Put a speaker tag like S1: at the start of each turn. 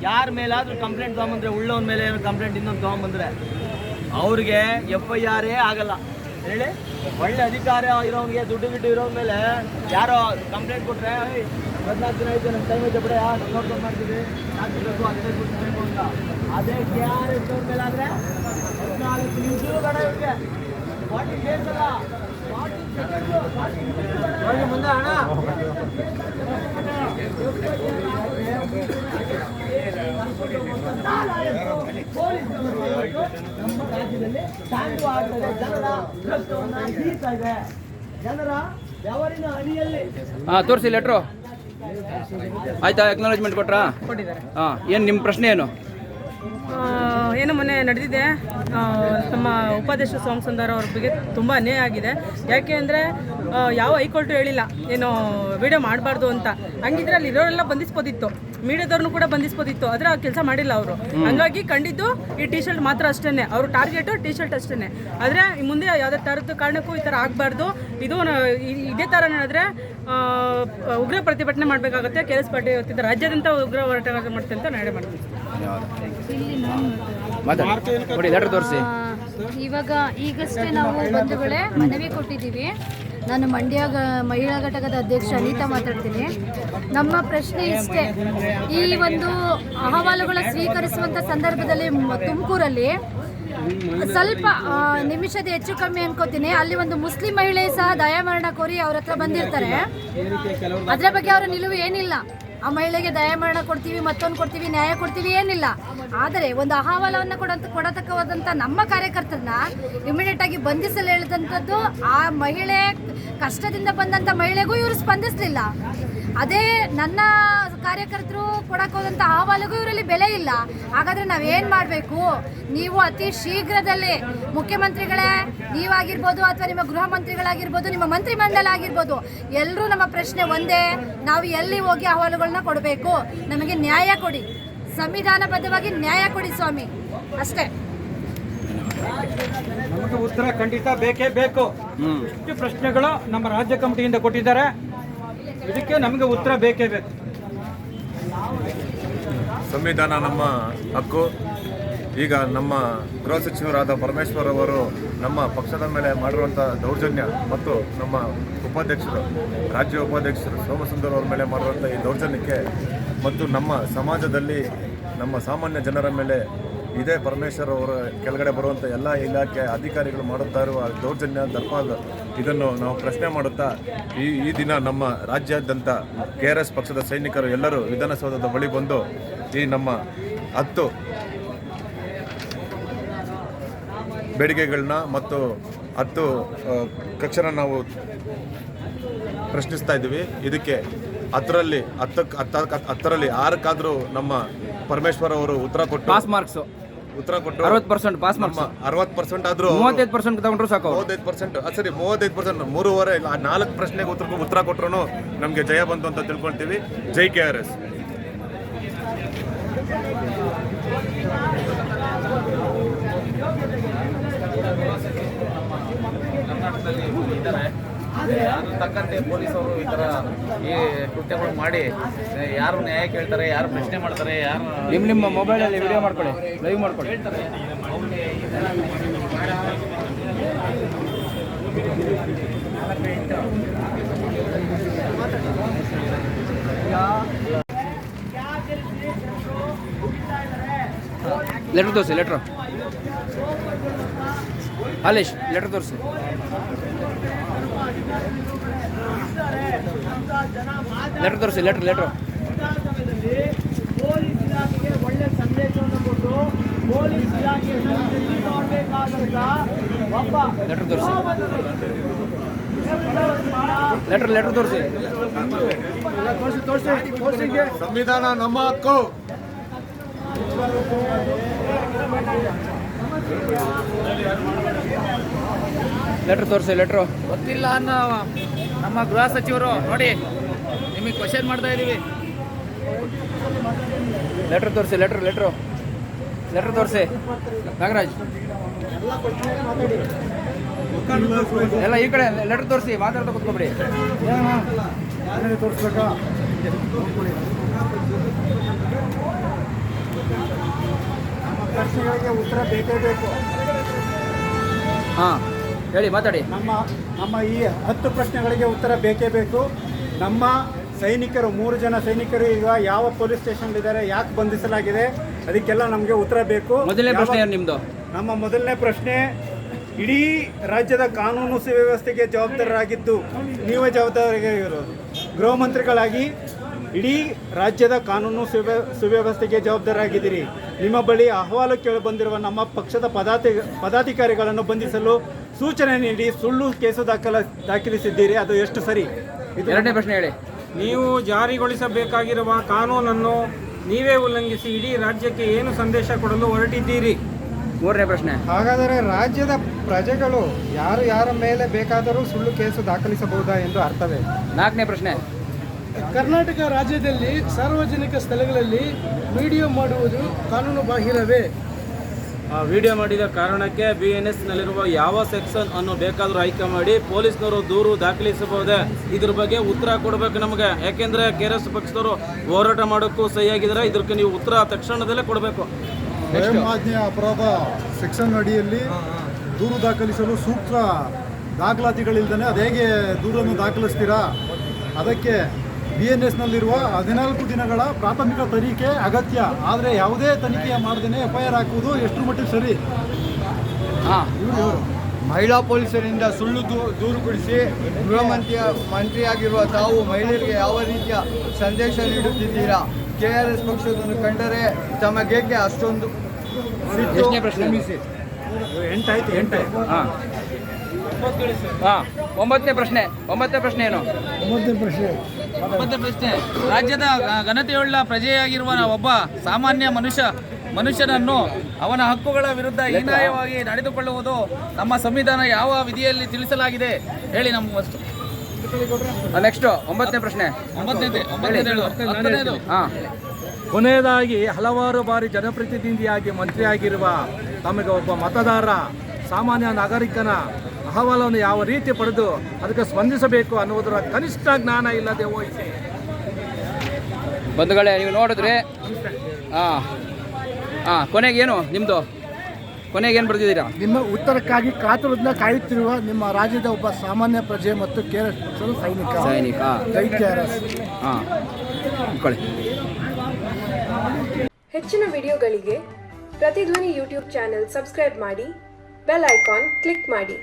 S1: ಯಾರ ಮೇಲಾದ್ರೂ ಕಂಪ್ಲೇಂಟ್ ತೊಗೊಂಬಂದ್ರೆ, ಉಳ್ಳವನ ಮೇಲೆ ಏನೋ ಕಂಪ್ಲೇಂಟ್ ಇನ್ನೊಂದು ತೊಗೊಂಬಂದ್ರೆ ಅವ್ರಿಗೆ FIR ಆಗಲ್ಲ ಹೇಳಿ. ಒಳ್ಳೆ ಅಧಿಕಾರ ಇರೋಂಗೆ, ದುಡ್ಡು ಇರೋ ಮೇಲೆ ಯಾರೋ ಕಂಪ್ಲೇಂಟ್ ಕೊಟ್ಟರೆ 14 ದಿನ ಆಯಿತು, ನಮ್ಮ ಟೈಮ್ ಐತೆ ಬಿಡ, ನೋಡ್ಕೊಂಡು ಮಾಡ್ತೀವಿ, 4 ಬೇಕು 15 ಬೇಕು ಅಂತ. ಅದೇ KRS ಅವ್ರ ಮೇಲೆ ಆದರೆ 14 ನಿಮಿಷ ಬೇಡ ಇವ್ರಿಗೆ, 40 ಡೇಸ್ ಅಲ್ಲ, 40 ಸೆಕೆಂಡ್ಸ್ ಮುಂದೆ ಹಣ. ನಮ್ಮ ರಾಜ್ಯದಲ್ಲಿ ಟ್ಯಾಂಕು ಆಗ್ತದೆ, ಜನರ ಭ್ರಷ್ಟವನ್ನು ಹೀರ್ತಾ ಇದೆ, ಜನರ ಬೆವರಿನ ಹನಿಯಲ್ಲಿ.
S2: ತೋರಿಸಿ ಲೆಟ್ರು ಆಯ್ತಾ? ಅಕ್ನಾಲಜ್ಮೆಂಟ್ ಕೊಟ್ರಾ?
S3: ಕೊಟ್ಟಿದ್ದಾರೆ.
S2: ಏನು ನಿಮ್ಮ ಪ್ರಶ್ನೆ ಏನು?
S3: ಏನು ಮೊನ್ನೆ ನಡೆದಿದೆ, ನಮ್ಮ ಉಪಾಧ್ಯಕ್ಷ ಸೋಮ ಸುಂದರ್ ಅವ್ರ ಬಗ್ಗೆ ತುಂಬ ಅನ್ಯಾಯ ಆಗಿದೆ. ಯಾಕೆ ಅಂದರೆ ಯಾವ ಹೈಕೋರ್ಟು ಹೇಳಿಲ್ಲ ಏನು ವಿಡಿಯೋ ಮಾಡಬಾರ್ದು ಅಂತ. ಹಂಗಿದ್ರೆ ಅಲ್ಲಿ ಇರೋರೆಲ್ಲ ಬಂಧಿಸ್ಬೋದಿತ್ತು, ಮೀಡಿಯಾದವ್ರನ್ನೂ ಕೂಡ ಬಂಧಿಸ್ಬೋದಿತ್ತು, ಆದರೆ ಆ ಕೆಲಸ ಮಾಡಿಲ್ಲ ಅವರು. ಹಂಗಾಗಿ ಕಂಡಿದ್ದು ಈ ಟಿ ಶರ್ಟ್ ಮಾತ್ರ ಅಷ್ಟೇ, ಅವ್ರ ಟಾರ್ಗೆಟು ಟಿ ಶರ್ಟ್ ಅಷ್ಟೇ. ಆದರೆ ಮುಂದೆ ಯಾವುದೇ ಥರದ ಕಾರಣಕ್ಕೂ ಈ ಥರ ಆಗಬಾರ್ದು. ಇದು ಇದೇ ಥರ ನಡೆದ್ರೆ ಉಗ್ರ ಪ್ರತಿಭಟನೆ ಮಾಡಬೇಕಾಗುತ್ತೆ. KRS ಪಾರ್ಟಿ ಇವತ್ತಿದ್ದ ರಾಜ್ಯಾದ್ಯಂತ ಉಗ್ರ ಹೋರಾಟ ಮಾಡ್ತೆ ಅಂತ ನಡೆ ಮಾಡ್ತೀವಿ.
S2: ತೋರಿಸಿ.
S4: ಇವಾಗ ಈಗಷ್ಟೇ ನಾವು ಬಂಧುಗಳೇ ಮನವಿ ಕೊಟ್ಟಿದ್ದೀವಿ. ನಾನು ಮಂಡ್ಯ ಮಹಿಳಾ ಘಟಕದ ಅಧ್ಯಕ್ಷ ಅನಿತಾ ಮಾತಾಡ್ತೀನಿ. ನಮ್ಮ ಪ್ರಶ್ನೆ ಇಷ್ಟೇ, ಈ ಒಂದು ಅಹವಾಲುಗಳ ಸ್ವೀಕರಿಸುವಂಥ ಸಂದರ್ಭದಲ್ಲಿ ತುಮಕೂರಲ್ಲಿ ಸ್ವಲ್ಪ ನಿಮಿಷದ ಹೆಚ್ಚು ಕಮ್ಮಿ ಅನ್ಕೋತೀನಿ, ಅಲ್ಲಿ ಒಂದು ಮುಸ್ಲಿಂ ಮಹಿಳೆ ಸಹ ದಯಾಮರಣ ಕೋರಿ ಅವ್ರ ಹತ್ರ ಬಂದಿರ್ತಾರೆ. ಅದರ ಬಗ್ಗೆ ಅವರ ನಿಲುವು ಏನಿಲ್ಲ. ಆ ಮಹಿಳೆಗೆ ದಯಾಮರಣ ಕೊಡ್ತೀವಿ, ಮತ್ತೊಂದು ಕೊಡ್ತೀವಿ, ನ್ಯಾಯ ಕೊಡ್ತೀವಿ ಏನಿಲ್ಲ. ಆದರೆ ಒಂದು ಅಹವಾಲವನ್ನು ಕೊಡತಕ್ಕವಾದಂಥ ನಮ್ಮ ಕಾರ್ಯಕರ್ತರನ್ನ ಇಮಿಡಿಯೇಟ್ ಆಗಿ ಬಂಧಿಸಲು ಹೇಳಿದಂಥದ್ದು, ಆ ಮಹಿಳೆ ಕಷ್ಟದಿಂದ ಬಂದಂಥ ಮಹಿಳೆಗೂ ಇವರು ಸ್ಪಂದಿಸಲಿಲ್ಲ. ಅದೇ ನನ್ನ ಕಾರ್ಯಕರ್ತರು ಕೊಡೋಕ್ಕೋದಂಥ ಅಹವಾಲಿಗೂ ಇವರಲ್ಲಿ ಬೆಲೆ ಇಲ್ಲ. ಹಾಗಾದರೆ ನಾವೇನು ಮಾಡಬೇಕು? ನೀವು ಅತಿ ಶೀಘ್ರದಲ್ಲೇ ಮುಖ್ಯಮಂತ್ರಿಗಳೇ ನೀವಾಗಿರ್ಬೋದು, ಅಥವಾ ನಿಮ್ಮ ಗೃಹ ಮಂತ್ರಿಗಳಾಗಿರ್ಬೋದು, ನಿಮ್ಮ ಮಂತ್ರಿಮಂಡಲ ಆಗಿರ್ಬೋದು, ಎಲ್ಲರೂ ನಮ್ಮ ಪ್ರಶ್ನೆ ಒಂದೇ, ನಾವು ಎಲ್ಲಿ ಹೋಗಿ ಅಹವಾಲುಗಳನ್ನ ಕೊಡಬೇಕು? ನಮಗೆ ನ್ಯಾಯ ಕೊಡಿ, ಸಂವಿಧಾನಬದ್ಧವಾಗಿ ನ್ಯಾಯ ಕೊಡಿ ಸ್ವಾಮಿ, ಅಷ್ಟೇ.
S5: ನಮಗೆ ಉತ್ತರ ಖಂಡಿತ ಬೇಕೇ ಬೇಕು. ಇಷ್ಟು ಪ್ರಶ್ನೆಗಳು ನಮ್ಮ ರಾಜ್ಯ ಕಮಿಟಿಯಿಂದ ಕೊಟ್ಟಿದ್ದಾರೆ, ಇದಕ್ಕೆ ನಮಗೆ ಉತ್ತರ ಬೇಕೇ ಬೇಕು.
S6: ಸಂವಿಧಾನ ನಮ್ಮ ಹಕ್ಕು. ಈಗ ನಮ್ಮ ಗೃಹ ಸಚಿವರಾದ ಪರಮೇಶ್ವರ್ ಅವರು ನಮ್ಮ ಪಕ್ಷದ ಮೇಲೆ ಮಾಡಿರುವಂಥ ದೌರ್ಜನ್ಯ ಮತ್ತು ನಮ್ಮ ಉಪಾಧ್ಯಕ್ಷರು, ರಾಜ್ಯ ಉಪಾಧ್ಯಕ್ಷರು ಸೋಮಸುಂದರ್ ಅವರ ಮೇಲೆ ಮಾಡಿರುವಂಥ ಈ ದೌರ್ಜನ್ಯಕ್ಕೆ ಮತ್ತು ನಮ್ಮ ಸಮಾಜದಲ್ಲಿ ನಮ್ಮ ಸಾಮಾನ್ಯ ಜನರ ಮೇಲೆ ಇದೇ ಪರಮೇಶ್ವರ್ ಅವರ ಕೆಳಗಡೆ ಬರುವಂಥ ಎಲ್ಲ ಇಲಾಖೆ ಅಧಿಕಾರಿಗಳು ಮಾಡುತ್ತಾ ಇರುವ ದೌರ್ಜನ್ಯ, ದರ್ಪ, ಇದನ್ನು ನಾವು ಪ್ರಶ್ನೆ ಮಾಡುತ್ತಾ ಈ ದಿನ ನಮ್ಮ ರಾಜ್ಯಾದ್ಯಂತ KRS ಪಕ್ಷದ ಸೈನಿಕರು ಎಲ್ಲರೂ ವಿಧಾನಸೌಧದ ಬಳಿ ಬಂದು ಈ ನಮ್ಮ 10 ಬೇಡಿಕೆಗಳನ್ನ ಮತ್ತು 10 ಕಕ್ಷನ ನಾವು ಪ್ರಶ್ನಿಸ್ತಾ ಇದ್ದೀವಿ. ಇದಕ್ಕೆ 10ರಲ್ಲಿ 6ಕ್ಕಾದರೂ ನಮ್ಮ ಪರಮೇಶ್ವರ್ ಅವರು ಉತ್ತರ ಕೊಟ್ಟು
S2: ಪಾಸ್ ಮಾರ್ಕ್ಸ್
S6: ಉತ್ತರ ಕೊಟ್ಟು
S2: 60% ಪಾಸ್ ಮಾರ್ಕ್ಸ್
S6: 60% ಆದರೂ
S2: 35% ತಗೊಂಡ್ರು ಸಾಕು.
S6: 35% ಸರಿ, 35%, 3.5 4 ಪ್ರಶ್ನೆಗೆ ಉತ್ತರ ಕೊಟ್ಟರು ನಮಗೆ ಜಯ ಬಂತು ಅಂತ ತಿಳ್ಕೊಳ್ತೀವಿ. ಜೈ KRS.
S7: ಅದ್ರ ತಕ್ಕಂತೆ ಪೊಲೀಸವರು ಈ ಥರ ಈ ಕೃತ್ಯಗಳು ಮಾಡಿ ಯಾರು ನ್ಯಾಯ ಕೇಳ್ತಾರೆ, ಯಾರು ಪ್ರಶ್ನೆ ಮಾಡ್ತಾರೆ, ಯಾರು
S2: ನಿಮ್ಮ ಮೊಬೈಲಲ್ಲಿ ವಿಡಿಯೋ ಮಾಡ್ಕೊಳ್ಳಿ, ಲೈವ್ ಮಾಡ್ಕೊಳ್ಳಿ.
S7: ಹೇಳ್ತಾರೆ
S2: ಲೆಟ್ರ್ ತೋರಿಸಿ, ಲೆಟ್ರು ಹಾಲೇಶ್ ಲೆಟ್ರ್ ತೋರಿಸಿ. ಲೆಟ್ರ್ ತೋರಿಸಿ, ಲೆಟ್ರ್
S1: ಪೊಲೀಸ್ ಇಲಾಖೆಗೆ ಒಳ್ಳೆ ಸಂದೇಶವನ್ನು ಕೊಟ್ಟು ಪೊಲೀಸ್ ಇಲಾಖೆಯನ್ನು ಮಾಡಬೇಕಾದಂತ ಒಬ್ಬ
S2: ಲೆಟ್ರ್ ತೋರಿಸಿ, ಲೆಟ್ರ್ ತೋರಿಸಿ.
S6: ಸಂವಿಧಾನ ನಮ್ಮ ಹಕ್ಕು.
S2: ಲೆಟ್ರ್ ತೋರಿಸಿ, ಲೆಟ್ರು
S7: ಗೊತ್ತಿಲ್ಲ ಅನ್ನೋ ನಮ್ಮ ಗೃಹ ಸಚಿವರು ನೋಡಿ ನಿಮಗೆ ಕ್ವಶನ್ ಮಾಡ್ತಾ ಇದ್ದೀವಿ.
S2: ಲೆಟ್ರ್ ತೋರಿಸಿ, ಲೆಟ್ರು ತೋರಿಸಿ. ನಾಗರಾಜ್ ಎಲ್ಲ ಈ ಕಡೆ ಲೆಟ್ರ್ ತೋರಿಸಿ, ಮಾತಾಡ್ತಾ ಕೂತ್ಕೊಬಿಡಿ.
S5: ತೋರಿಸ್ಬೇಕಾ?
S8: ಪ್ರಶ್ನೆಗಳಿಗೆ ಉತ್ತರ ಬೇಕೇ ಬೇಕು.
S2: ಹಾಂ ಹೇಳಿ, ಮಾತಾಡಿ.
S8: ನಮ್ಮ ಈ 10 ಪ್ರಶ್ನೆಗಳಿಗೆ ಉತ್ತರ ಬೇಕೇ ಬೇಕು. ನಮ್ಮ ಸೈನಿಕರು 3 ಜನ ಸೈನಿಕರು ಈಗ ಯಾವ ಪೊಲೀಸ್ ಸ್ಟೇಷನ್ಲಿದ್ದಾರೆ, ಯಾಕೆ ಬಂಧಿಸಲಾಗಿದೆ, ಅದಕ್ಕೆಲ್ಲ ನಮಗೆ ಉತ್ತರ ಬೇಕು.
S2: ಮೊದಲನೇ ಪ್ರಶ್ನೆ ಏನು ನಿಮ್ಮದು?
S8: ನಮ್ಮ ಮೊದಲನೇ ಪ್ರಶ್ನೆ, ಇಡೀ ರಾಜ್ಯದ ಕಾನೂನು ಸುವ್ಯವಸ್ಥೆಗೆ ಜವಾಬ್ದಾರರಾಗಿದ್ದು ನೀವೇ ಜವಾಬ್ದಾರಿಯಾಗಿರೋದು. ಗೃಹ ಮಂತ್ರಿಗಳಾಗಿ ಇಡೀ ರಾಜ್ಯದ ಕಾನೂನು ಸುವ್ಯವಸ್ಥೆಗೆ ಜವಾಬ್ದಾರರಾಗಿದ್ದೀರಿ. ನಿಮ್ಮ ಬಳಿ ಅಹವಾಲು ಕೇಳಿ ಬಂದಿರುವ ನಮ್ಮ ಪಕ್ಷದ ಪದಾಧಿಕಾರಿಗಳನ್ನು ಬಂಧಿಸಲು ಸೂಚನೆ ನೀಡಿ ಸುಳ್ಳು ಕೇಸು ದಾಖಲಿಸಿದ್ದೀರಿ. ಅದು ಎಷ್ಟು ಸರಿ?
S2: ಎರಡನೇ ಪ್ರಶ್ನೆ ಹೇಳಿ.
S5: ನೀವು ಜಾರಿಗೊಳಿಸಬೇಕಾಗಿರುವ ಕಾನೂನನ್ನು ನೀವೇ ಉಲ್ಲಂಘಿಸಿ ಇಡೀ ರಾಜ್ಯಕ್ಕೆ ಏನು ಸಂದೇಶ ಕೊಡಲು ಹೊರಟಿದ್ದೀರಿ?
S2: ಮೂರನೇ ಪ್ರಶ್ನೆ.
S8: ಹಾಗಾದರೆ ರಾಜ್ಯದ ಪ್ರಜೆಗಳು ಯಾರ ಮೇಲೆ ಬೇಕಾದರೂ ಸುಳ್ಳು ಕೇಸು ದಾಖಲಿಸಬಹುದಾ ಎಂದು ಅರ್ಥವೇ?
S2: ನಾಲ್ಕನೇ ಪ್ರಶ್ನೆ.
S9: ಕರ್ನಾಟಕ ರಾಜ್ಯದಲ್ಲಿ ಸಾರ್ವಜನಿಕ ಸ್ಥಳಗಳಲ್ಲಿ ವಿಡಿಯೋ ಮಾಡುವುದು ಕಾನೂನು ಬಾಹಿರವೇ?
S1: ವಿಡಿಯೋ ಮಾಡಿದ ಕಾರಣಕ್ಕೆ BNS ನಲ್ಲಿರುವ ಯಾವ ಸೆಕ್ಷನ್ ಅನ್ನು ಬೇಕಾದರೂ ಆಯ್ಕೆ ಮಾಡಿ ಪೊಲೀಸ್ನವರು ದೂರು ದಾಖಲಿಸಬಹುದೇ? ಇದ್ರ ಬಗ್ಗೆ ಉತ್ತರ ಕೊಡಬೇಕು ನಮಗೆ. ಯಾಕೆಂದ್ರೆ KRS ಪಕ್ಷದವರು ಹೋರಾಟ ಮಾಡೋಕ್ಕೂ ಸಹಿಯಾಗಿದ್ದಾರೆ. ಇದಕ್ಕೆ ನೀವು ಉತ್ತರ ತಕ್ಷಣದಲ್ಲೇ ಕೊಡಬೇಕು.
S8: ಸ್ವಯಂಆಜ್ಞೆಯ ಅಪರಾಧ ಸೆಕ್ಷನ್ ಅಡಿಯಲ್ಲಿ ದೂರು ದಾಖಲಿಸಲು ಸೂಕ್ತ ದಾಖಲಾತಿಗಳಿಲ್ದೇ ಅದು ಹೇಗೆ ದೂರನ್ನು ದಾಖಲಿಸ್ತೀರಾ? ಅದಕ್ಕೆ BNSನಲ್ಲಿರುವ 14 ದಿನಗಳ ಪ್ರಾಥಮಿಕ ತನಿಖೆ ಅಗತ್ಯ. ಆದರೆ ಯಾವುದೇ ತನಿಖೆ ಮಾಡದೇ FIR ಹಾಕುವುದು ಎಷ್ಟು ಮಟ್ಟಿಗೆ ಸರಿ?
S10: ಮಹಿಳಾ ಪೊಲೀಸರಿಂದ ಸುಳ್ಳು ದೂರು ಕೊಡಿಸಿ ಗೃಹ ಮಂತ್ರಿಯಾಗಿರುವ ತಾವು ಮಹಿಳೆಯರಿಗೆ ಯಾವ ರೀತಿಯ ಸಂದೇಶ ನೀಡುತ್ತಿದ್ದೀರಾ? KRS ಪಕ್ಷವನ್ನು ಕಂಡರೆ ತಮಗೇಕೆ ಅಷ್ಟೊಂದು?
S2: ಎಷ್ಟನೇ ಪ್ರಶ್ನೆ?
S8: ಎಂಟಾಯ್ತು.
S2: ಹಾಂ ಹಾಂ ಒಂಬತ್ತನೇ ಪ್ರಶ್ನೆ ಏನು?
S7: ಮತ್ತೆ ಪ್ರಶ್ನೆ, ರಾಜ್ಯದ ಘನತೆಯುಳ್ಳ ಪ್ರಜೆಯಾಗಿರುವ ಒಬ್ಬ ಸಾಮಾನ್ಯ ಮನುಷ್ಯನನ್ನು ಅವನ ಹಕ್ಕುಗಳ ವಿರುದ್ಧ ಹೀನಾಯವಾಗಿ ನಡೆದುಕೊಳ್ಳುವುದು ನಮ್ಮ ಸಂವಿಧಾನ ಯಾವ ವಿಧಿಯಲ್ಲಿ ತಿಳಿಸಲಾಗಿದೆ? ಹೇಳಿ ನಮ್ಮ ವಸ್ತು.
S2: ನೆಕ್ಸ್ಟ್ 9ನೇ ಪ್ರಶ್ನೆ. ಹಾಂ
S5: ಕೊನೆಯದಾಗಿ, ಹಲವಾರು ಬಾರಿ ಜನಪ್ರತಿನಿಧಿಯಾಗಿ ಮಂತ್ರಿಯಾಗಿರುವ ತಮಗೆ ಒಬ್ಬ ಮತದಾರ ಸಾಮಾನ್ಯ ನಾಗರಿಕನ ಅಹವಾಲನ್ನು ಯಾವ ರೀತಿ ಪಡೆದು ಅದಕ್ಕೆ ಸ್ಪಂದಿಸಬೇಕು ಅನ್ನುವುದರ ಕನಿಷ್ಠ ಜ್ಞಾನ ಇಲ್ಲದೆ ಹೋಯಿತು.
S2: ಬಂಧುಗಳೇ, ನೀವು ನೋಡಿದ್ರೆ ಕೊನೆಗೇನು ನಿಮ್ಮದು? ಕೊನೆಗೇನು ಬರೆದಿದ್ದೀರಾ?
S9: ನಿಮ್ಮ ಉತ್ತರಕ್ಕಾಗಿ ಕಾತುರದಿಂದ ಕಾಯುತ್ತಿರುವ ನಿಮ್ಮ ರಾಜ್ಯದ ಒಬ್ಬ ಸಾಮಾನ್ಯ ಪ್ರಜೆ ಮತ್ತು KRS ಸೈನಿಕ.
S2: ಹಾಂ ಇಟ್ಕೊಳ್ಳಿ.
S11: ಹೆಚ್ಚಿನ ವಿಡಿಯೋಗಳಿಗೆ ಪ್ರತಿಧ್ವನಿ ಯೂಟ್ಯೂಬ್ ಚಾನೆಲ್ ಸಬ್ಸ್ಕ್ರೈಬ್ ಮಾಡಿ, ಬೆಲ್ ಐಕಾನ್ ಕ್ಲಿಕ್ ಮಾಡಿ.